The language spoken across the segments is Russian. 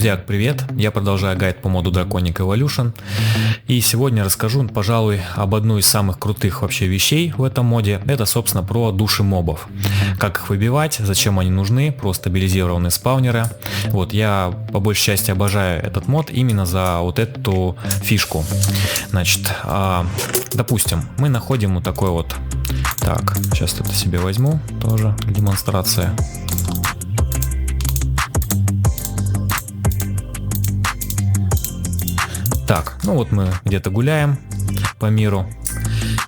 Друзья, привет! Я продолжаю гайд по моду Draconic Evolution. И сегодня расскажу, пожалуй, об одной из самых крутых вообще вещей в этом моде. Это, собственно, про души мобов. Как их выбивать, зачем они нужны, про стабилизированные спаунеры. Вот, я по большей части обожаю этот мод именно за вот эту фишку. Значит, допустим, мы находим вот такой вот... Так, сейчас это себе возьму, тоже демонстрация. Так, ну вот мы где-то гуляем по миру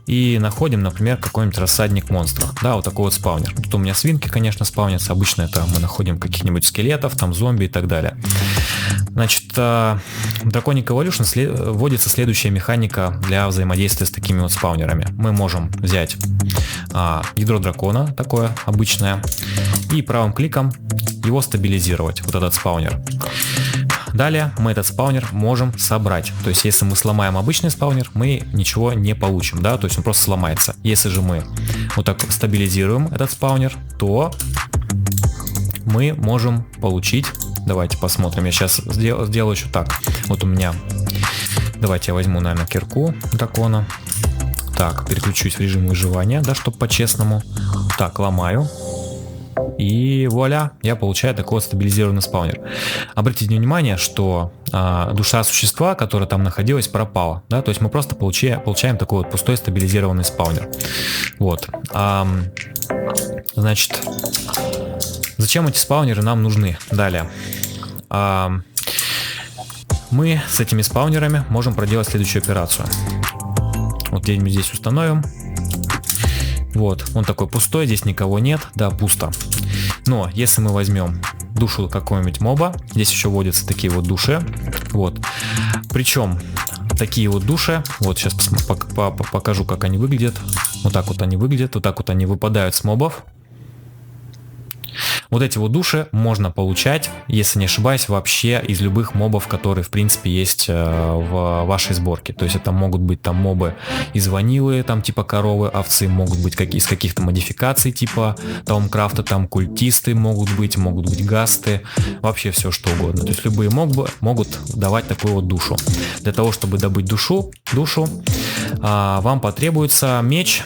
и находим, например, какой-нибудь рассадник монстров. Да, вот такой вот спаунер. Тут у меня свинки, конечно, спаунятся. Обычно это мы находим каких-нибудь скелетов, там зомби и так далее. Значит, в Draconic Evolution вводится следующая механика для взаимодействия с такими вот спаунерами. Мы можем взять ядро дракона, такое обычное, и правым кликом его стабилизировать, вот этот спаунер. Далее мы этот спаунер можем собрать. То есть, если мы сломаем обычный спаунер, мы ничего не получим, да, то есть он просто сломается. Если же мы вот так стабилизируем этот спаунер, то мы можем получить... Давайте посмотрим, я сейчас сделаю еще так. Вот у меня... Давайте я возьму, наверное, кирку дракона. Так, переключусь в режим выживания, да, чтобы по-честному. Так, ломаю. И вуаля, я получаю такой вот стабилизированный спаунер. Обратите внимание, что душа существа, которая там находилась, пропала. Да? То есть мы просто получаем такой вот пустой стабилизированный спаунер. Вот. Значит, зачем эти спаунеры нам нужны? Далее. Мы с этими спаунерами можем проделать следующую операцию. Вот где-нибудь здесь установим. Вот, он такой пустой, здесь никого нет, да, пусто. Но если мы возьмем душу какого-нибудь моба, здесь еще вводятся такие вот души, вот. Причем такие вот души, вот сейчас покажу, как они выглядят. Вот так вот они выглядят, вот так вот они выпадают с мобов. Вот эти вот души можно получать, если не ошибаюсь, вообще из любых мобов, которые в принципе есть в вашей сборке. То есть это могут быть там мобы из ванилы, там типа коровы, овцы, могут быть из каких-то модификаций типа Таумкрафта, там культисты могут быть гасты, вообще все что угодно. То есть любые мобы могут давать такую вот душу. Для того, чтобы добыть душу, вам потребуется меч,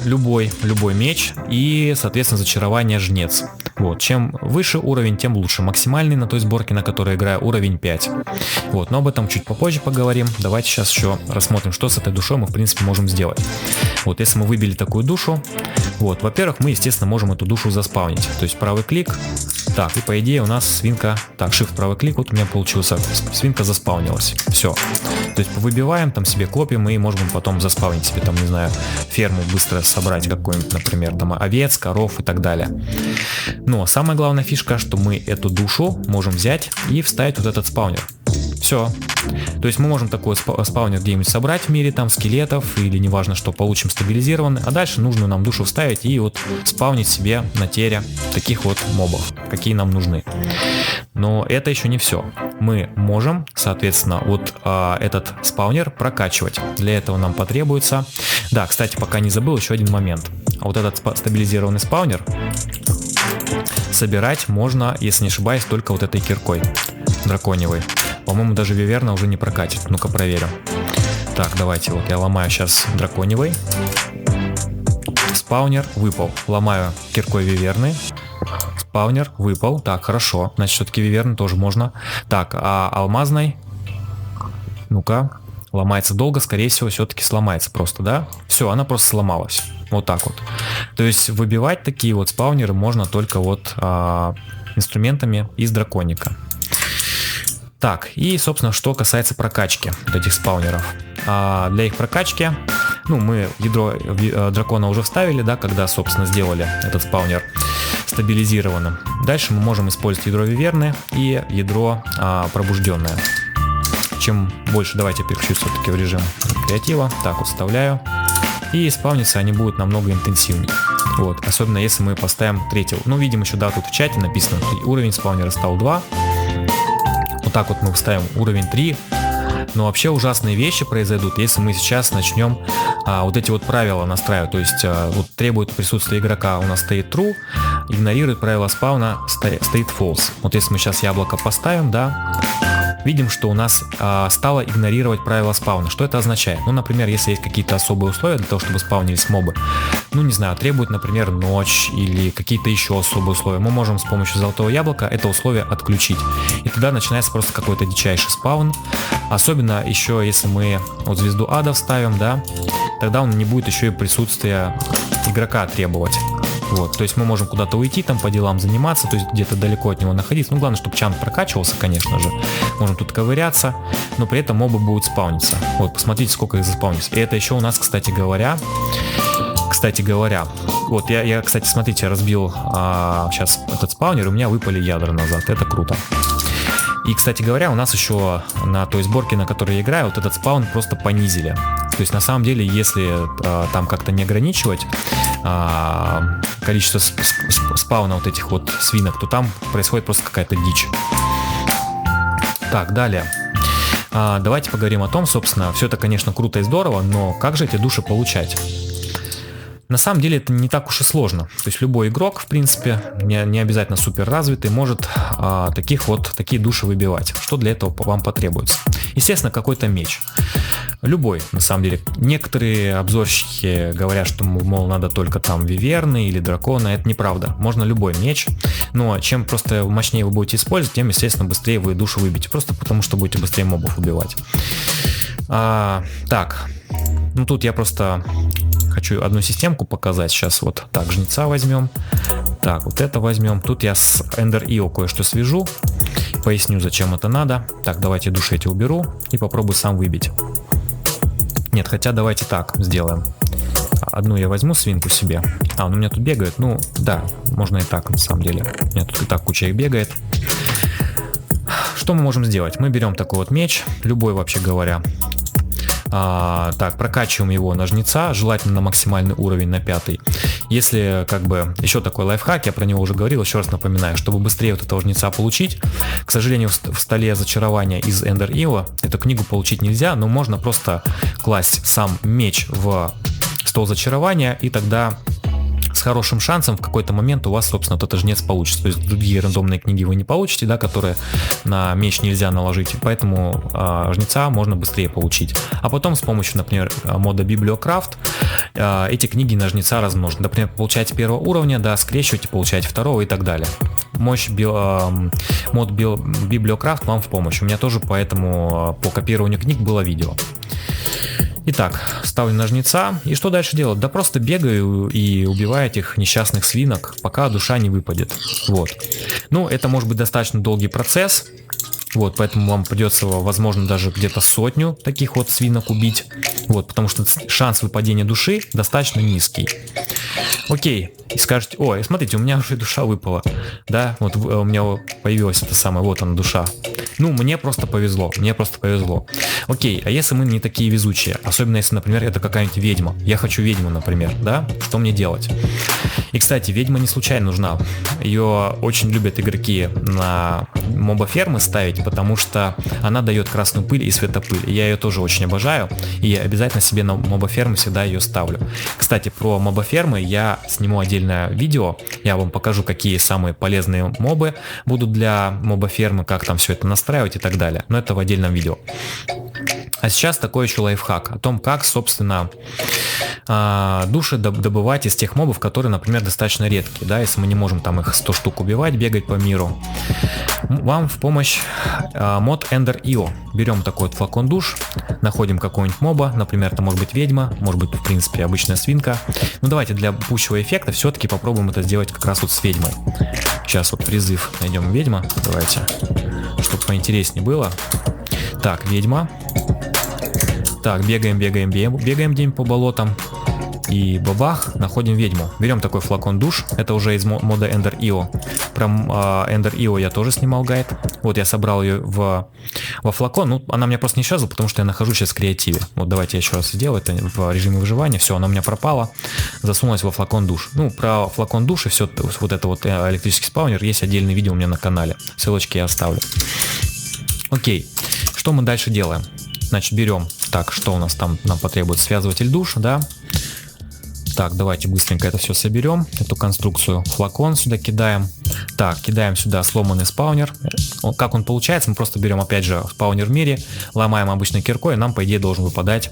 любой меч и, соответственно, зачарование жнец. Вот. Чем выше уровень, тем лучше. Максимальный на той сборке, на которой играю, уровень 5. Вот. Но об этом чуть попозже поговорим. Давайте сейчас еще рассмотрим, что с этой душой мы, в принципе, можем сделать. Вот, если мы выбили такую душу, вот, во-первых, мы, естественно, можем эту душу заспаунить. То есть правый клик. Так, и по идее у нас свинка... Так, shift правый клик, вот у меня получился. Свинка заспаунилась. Все. То есть выбиваем, там себе копим и можем потом заспаунить себе, там, не знаю, ферму быстро собрать какую-нибудь, например, там овец, коров и так далее. Но самая главная фишка, что мы эту душу можем взять и вставить вот этот спаунер. Все. То есть мы можем такой спаунер где-нибудь собрать в мире, там скелетов или неважно что, получим стабилизированный, а дальше нужную нам душу вставить и вот спаунить себе на тере таких вот мобов, какие нам нужны. Но это еще не все. Мы можем, соответственно, вот этот спаунер прокачивать. Для этого нам потребуется... Да, кстати, пока не забыл еще один момент. Вот этот стабилизированный спаунер собирать можно, если не ошибаюсь, только вот этой киркой драконевой. По-моему, даже виверна уже не прокатит. Ну-ка проверим. Так, давайте, вот я ломаю сейчас драконевой. Спаунер выпал. Ломаю киркой виверны. Спаунер выпал. Так, хорошо. Значит, все-таки виверны тоже можно. Так, а алмазной? Ну-ка. Ломается долго, скорее всего, все-таки сломается просто, да? Все, она просто сломалась. Вот так вот. То есть выбивать такие вот спаунеры можно только вот инструментами из драконика. Так, и, собственно, что касается прокачки вот этих спаунеров. Для их прокачки, ну, мы ядро дракона уже вставили, да, когда, собственно, сделали этот спаунер стабилизированным. Дальше мы можем использовать ядро виверны и ядро пробужденное. Чем больше, давайте я переключусь все-таки в режим креатива. Так, вот вставляю. И спауниться они будут намного интенсивнее. Вот, особенно если мы поставим третьего. Ну, видим еще, да, тут в чате написано, уровень спаунера стал 2. Вот так вот мы вставим уровень 3. Но вообще ужасные вещи произойдут, если мы сейчас начнем вот эти вот правила настраивать. То есть вот требует присутствия игрока, у нас стоит true, игнорирует правило спауна state false. Вот если мы сейчас яблоко поставим, да, видим, что у нас стало игнорировать правила спауна. Что это означает? Ну, например, если есть какие-то особые условия для того, чтобы спаунились мобы, ну, не знаю, требует, например, ночь или какие-то еще особые условия, мы можем с помощью золотого яблока это условие отключить. И тогда начинается просто какой-то дичайший спаун. Особенно еще, если мы вот звезду ада вставим, да, тогда он не будет еще и присутствия игрока требовать. Вот, то есть мы можем куда-то уйти, там по делам заниматься, то есть где-то далеко от него находиться. Ну, главное, чтобы чант прокачивался, конечно же. Можем тут ковыряться, но при этом мобы будут спауниться. Вот, посмотрите, сколько их заспаунится. И это еще у нас, кстати говоря, вот я кстати, смотрите, разбил сейчас этот спаунер, и у меня выпали ядра назад. Это круто. И, кстати говоря, у нас еще на той сборке, на которой я играю, вот этот спаун просто понизили. То есть на самом деле, если там как-то не ограничивать количество спауна вот этих вот свинок, то там происходит просто какая-то дичь. Так, далее. Давайте поговорим о том, собственно, все это, конечно, круто и здорово, но как же эти души получать? На самом деле это не так уж и сложно. То есть любой игрок, в принципе, не обязательно супер развитый, может такие души выбивать. Что для этого вам потребуется? Естественно, какой-то меч. Любой, на самом деле. Некоторые обзорщики говорят, что, мол, надо только там виверны или дракона. Это неправда. Можно любой меч. Но чем просто мощнее вы будете использовать, тем, естественно, быстрее вы душу выбьете. Просто потому, что будете быстрее мобов убивать. Так. Ну, тут я просто хочу одну системку показать. Сейчас вот так, жнеца возьмем. Так, вот это возьмем. Тут я с Ender IO кое-что свяжу. Поясню, зачем это надо. Так, давайте души эти уберу и попробую сам выбить. Нет, хотя давайте так сделаем. Одну я возьму свинку себе. Он у меня тут бегает. Ну, да, можно и так, на самом деле. У меня тут и так куча их бегает. Что мы можем сделать? Мы берем такой вот меч, любой, вообще говоря. Так, прокачиваем его на жнеца, желательно на максимальный уровень, на 5. Если, как бы, еще такой лайфхак, я про него уже говорил, еще раз напоминаю, чтобы быстрее вот этого жнеца получить, к сожалению, в столе зачарования из Ender IO эту книгу получить нельзя, но можно просто класть сам меч в стол зачарования, и тогда с хорошим шансом в какой-то момент у вас, собственно, вот этот жнец получится. То есть другие рандомные книги вы не получите, да, которые на меч нельзя наложить, поэтому жнеца можно быстрее получить. А потом с помощью, например, мода Bibliocraft эти книги на жнеца размножить. Например, получаете первого уровня, да, скрещиваете, получаете второго и так далее. Мод Bibliocraft вам в помощь. У меня тоже поэтому по копированию книг было видео. Итак, ставлю на жнеца. И что дальше делать? Да просто бегаю и убиваю этих несчастных свинок, пока душа не выпадет. Вот. Ну, это может быть достаточно долгий процесс. Вот, поэтому вам придется, возможно, даже где-то 100 таких вот свинок убить. Вот, потому что шанс выпадения души достаточно низкий. Окей. И скажете: ой, смотрите, у меня уже душа выпала. Да, вот у меня появилась эта самая, вот она, душа. Ну, мне просто повезло. Окей, а если мы не такие везучие? Особенно если, например, это какая-нибудь ведьма. Я хочу ведьму, например, да? Что мне делать? И, кстати, ведьма не случайно нужна. Ее очень любят игроки на моба-фермы ставить, потому что она дает красную пыль и светопыль. И я ее тоже очень обожаю. И я обязательно себе на моба-фермы всегда ее ставлю. Кстати, про моба-фермы я сниму отдельное видео. Я вам покажу, какие самые полезные мобы будут для моба-фермы, как там все это настраивать и так далее. Но это в отдельном видео. А сейчас такой еще лайфхак о том, как, собственно, души добывать из тех мобов, которые, например, достаточно редкие. Да, если мы не можем там их 100 штук убивать, бегать по миру. Вам в помощь мод Ender IO. Берем такой вот флакон душ, находим какого-нибудь моба, например, это может быть ведьма, может быть, в принципе, обычная свинка. Ну, давайте для пущего эффекта все-таки попробуем это сделать как раз вот с ведьмой. Сейчас вот призыв, найдем ведьма, давайте, чтобы поинтереснее было. Так, ведьма. Так, бегаем день по болотам. И бабах, находим ведьму. Берем такой флакон душ. Это уже из мода Ender IO. Про Ender IO я тоже снимал гайд. Вот я собрал ее во флакон. Ну, она у меня просто не исчезла, потому что я нахожусь сейчас в креативе. Вот давайте я еще раз сделаю это в режиме выживания. Все, она у меня пропала. Засунулась во флакон душ. Ну, про флакон душ и все вот это вот электрический спаунер есть отдельное видео у меня на канале. Ссылочки я оставлю. Окей. Что мы дальше делаем? Значит, берем. Так, что у нас там нам потребуется? Связыватель душ, да? Так, давайте быстренько это все соберем, эту конструкцию. Флакон сюда кидаем. Так, кидаем сюда сломанный спаунер. Как он получается? Мы просто берем, опять же, спаунер в мире, ломаем обычной киркой, и нам, по идее, должен выпадать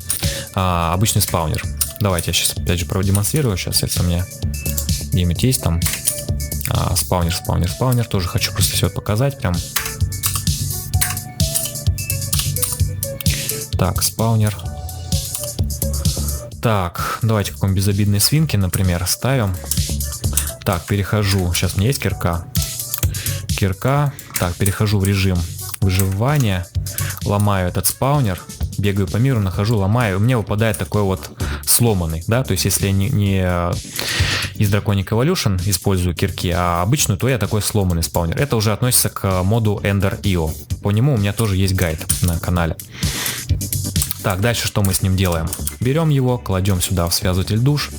обычный спаунер. Давайте я сейчас, опять же, продемонстрирую. Сейчас, если у меня где-нибудь есть там спаунер. Тоже хочу просто все это показать прям. Так, спаунер. Так, давайте какой-нибудь безобидной свинки, например, ставим. Так, перехожу. Сейчас у меня есть кирка. Так, перехожу в режим выживания. Ломаю этот спаунер. Бегаю по миру, нахожу, ломаю. У меня выпадает такой вот сломанный, да. То есть, если я не из Draconic Evolution использую кирки, а обычную, то я такой сломанный спаунер. Это уже относится к моду Ender.io. По нему у меня тоже есть гайд на канале. Так, дальше что мы с ним делаем? Берем его, кладем сюда в связыватель душ,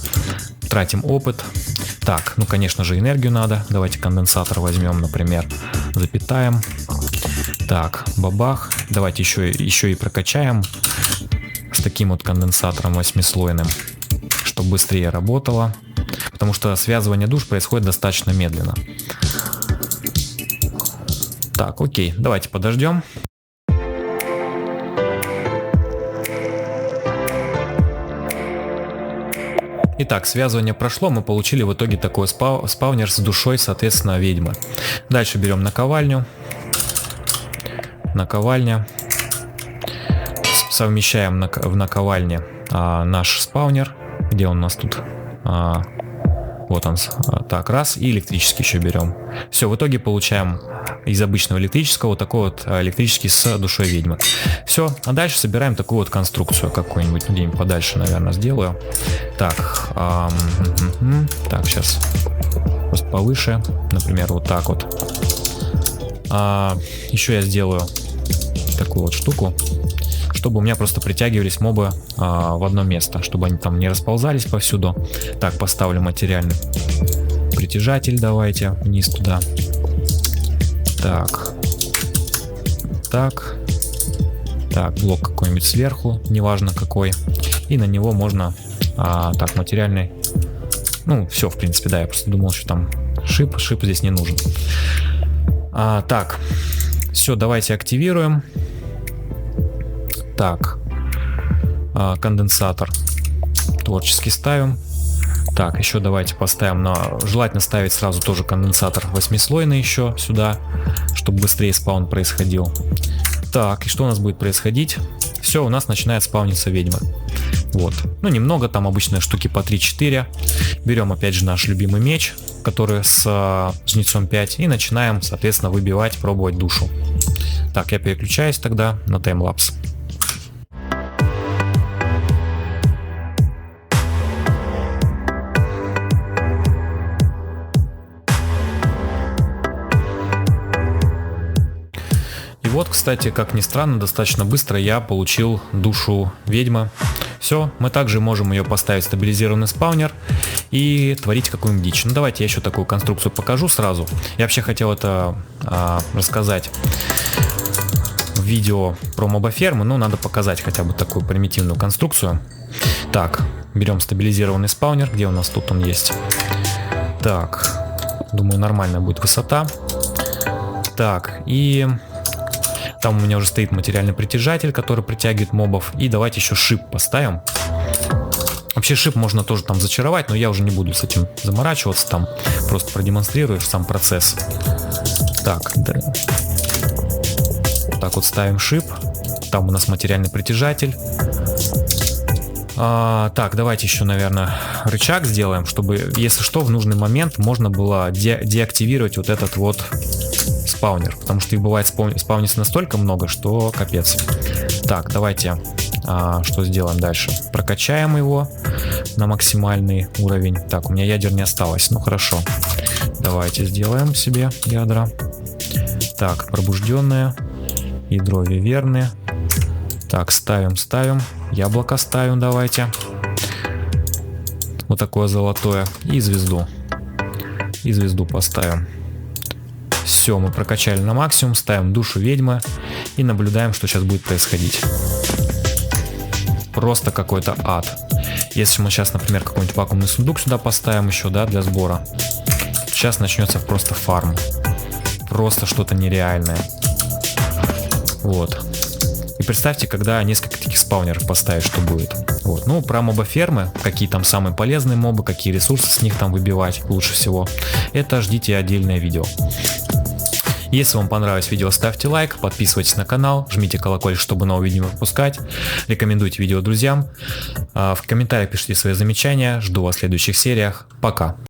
тратим опыт. Так, ну конечно же энергию надо. Давайте конденсатор возьмем, например, запитаем. Так, бабах. Давайте еще и прокачаем с таким вот конденсатором 8-слойным, чтобы быстрее работало. Потому что связывание душ происходит достаточно медленно. Так, окей, давайте подождем. Итак, связывание прошло, мы получили в итоге такой спаунер с душой, соответственно, ведьмы. Дальше берем наковальню. Наковальня. Совмещаем в наковальне наш спаунер. Где он у нас тут? Вот он. Так, раз. И электрический еще берем. Все, в итоге получаем из обычного электрического вот такой вот электрический с душой ведьмы. Все, а дальше собираем такую вот конструкцию какую-нибудь, где-нибудь подальше, наверное, сделаю. Так, так, сейчас просто повыше, например, вот так вот. Еще я сделаю такую вот штуку, чтобы у меня просто притягивались мобы в одно место, чтобы они там не расползались повсюду. Так, поставлю материальный притяжатель, давайте вниз туда. Так, блок какой-нибудь сверху, неважно какой, и на него можно, так, материальный, ну, все, в принципе, да, я просто думал, что там шип здесь не нужен. Так, все, давайте активируем. Так, конденсатор творчески ставим. Так, еще давайте поставим желательно ставить сразу тоже конденсатор 8-слойный еще сюда, чтобы быстрее спаун происходил. Так, и что у нас будет происходить? Все, у нас начинает спауниться ведьма. Вот. Ну, немного, там обычно штуки по 3-4. Берем опять же наш любимый меч, который с жнецом 5, и начинаем, соответственно, выбивать, пробовать душу. Так, я переключаюсь тогда на таймлапс. Вот, кстати, как ни странно, достаточно быстро я получил душу ведьмы. Все, мы также можем ее поставить в стабилизированный спаунер и творить какую-нибудь дичь. Ну, давайте я еще такую конструкцию покажу сразу. Я вообще хотел это рассказать в видео про мобофермы, но надо показать хотя бы такую примитивную конструкцию. Так, берем стабилизированный спаунер, где у нас тут он есть. Так, думаю, нормальная будет высота. Так, и... Там у меня уже стоит материальный притяжатель, который притягивает мобов. И давайте еще шип поставим. Вообще шип можно тоже там зачаровать, но я уже не буду с этим заморачиваться. Там просто продемонстрируешь сам процесс. Так, да. Так вот ставим шип. Там у нас материальный притяжатель. Так, давайте еще, наверное, рычаг сделаем, чтобы, если что, в нужный момент можно было деактивировать вот этот вот спаунер, потому что их бывает спаунится настолько много, что капец. Так, давайте что сделаем дальше? Прокачаем его на максимальный уровень. Так, у меня ядер не осталось, ну хорошо. Давайте сделаем себе ядра. Так, пробужденные, ядро виверны. Так, ставим. Яблоко ставим, давайте. Вот такое золотое. И звезду. И звезду поставим. Все, мы прокачали на максимум, ставим душу ведьмы и наблюдаем, что сейчас будет происходить. Просто какой-то ад. Если мы сейчас, например, какой-нибудь вакуумный сундук сюда поставим еще, да, для сбора, сейчас начнется просто фарм. Просто что-то нереальное. Вот. И представьте, когда несколько таких спаунеров поставить, что будет. Вот. Ну, про мобофермы, какие там самые полезные мобы, какие ресурсы с них там выбивать лучше всего, это ждите отдельное видео. Если вам понравилось видео, ставьте лайк, подписывайтесь на канал, жмите колокольчик, чтобы новые видео не пропускать, рекомендуйте видео друзьям, в комментариях пишите свои замечания, жду вас в следующих сериях, пока.